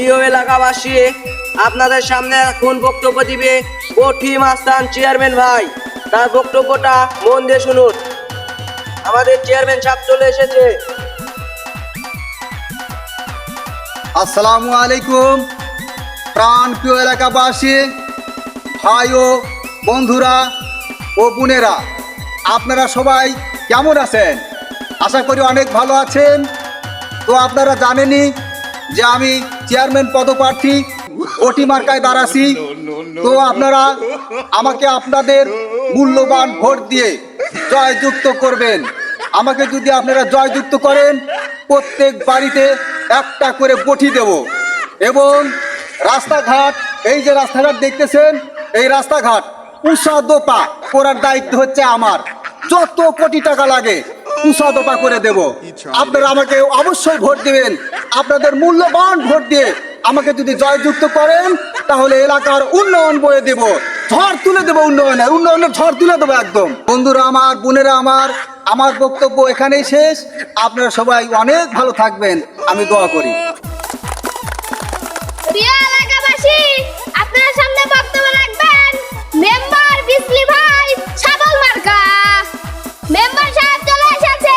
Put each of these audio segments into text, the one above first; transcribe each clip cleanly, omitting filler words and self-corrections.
প্রিয় এলাকাবাসী, আপনাদের সামনে এখন বক্তব্য দিবে কোঠি মাস্তান চেয়ারম্যান ভাই। তার বক্তব্যটা মন দিয়ে শুনুন। আমাদের চেয়ারম্যান সাহেব চলে এসেছে। আসসালামু আলাইকুম প্রাণ প্রিয় এলাকাবাসী, ভাই ও বন্ধুরা ও বোনেরা, আপনারা সবাই কেমন আছেন? আশা করি অনেক ভালো আছেন। তো আপনারা জানেনই যে আমি চেয়ারম্যান পদপ্রার্থী কোঠি মার্কায় দাঁড়াছি। তো আপনারা আমাকে আপনাদের মূল্যবান ভোট দিয়ে জয়যুক্ত করবেন। আমাকে যদি আপনারা জয়যুক্ত করেন, প্রত্যেক বাড়িতে একটা করে বটি দেব। এবং রাস্তাঘাট, এই যে রাস্তাঘাট দেখতেছেন, এই রাস্তাঘাট উঁচা দোপা করার দায়িত্ব হচ্ছে আমার। যত কোটি টাকা লাগে উঁচা দোপা করে দেব। আপনারা আমাকে অবশ্যই ভোট দিবেন। আপনাদের মূল্যবান ভোট দিয়ে আমাকে যদি জয়যুক্ত করেন, তাহলে এলাকার উন্নয়ন বয়ে দেব, ঝড় তুলে দেবো, উন্নয়নের ঝড় তুলে দেবো একদম। বন্ধুরা আমার, বোনেরা আমার বক্তব্য এখানেই শেষ। আপনারা সবাই অনেক ভালো থাকবেন, আমি দোয়া করি। প্রিয় এলাকাবাসী, আপনার সামনে বক্তব্য রাখবেন মেম্বার বিসলি ভাই শাবল মার্কা। মেম্বার সাহেব চলে এসেছে।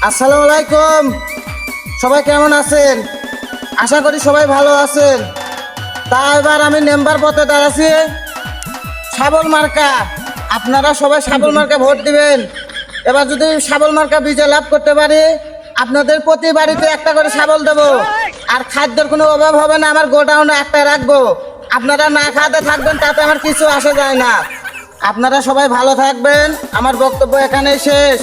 আসসালামু আলাইকুম, সবাই কেমন আছেন? আশা করি সবাই ভালো আছেন। তা এবার আমি মেম্বার পদে দাঁড়াচ্ছি, শাবল মার্কা। আপনারা সবাই শাবল মার্কা ভোট দিবেন। এবার যদি শাবল মার্কা বিজয় লাভ করতে পারি, আপনাদের প্রতি বাড়িতে একটা করে শাবল দেবো। আর খাদ্যের কোনো অভাব হবে না, আমার গোডাউনে একটা রাখবো। আপনারা না খাতে থাকবেন, তাতে আমার কিছু আসে যায় না। আপনারা সবাই ভালো থাকবেন। আমার বক্তব্য এখানেই শেষ।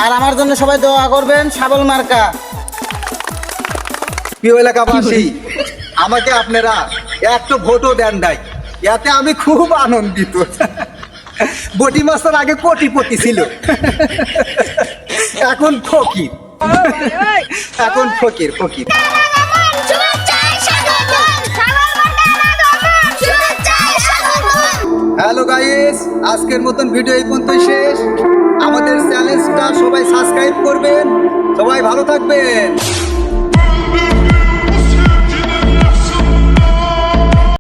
আর আমার জন্য সবাই দোয়া করবেন, শাবল মার্কা। প্রিয় এলাকাবাসী, আমাকে আপনারা একটু ভোটও দেন নাই, এতে আমি খুব আনন্দিত। বটি মাস্টার আগে কোটিপতি ছিল, এখন ফকির। এখন ফকির। হ্যালো গাইস, আজকের মতন ভিডিও এই পর্যন্তই শেষ। আমাদের চ্যানেলটা সবাই সাবস্ক্রাইব করবেন। সবাই ভালো থাকবেন।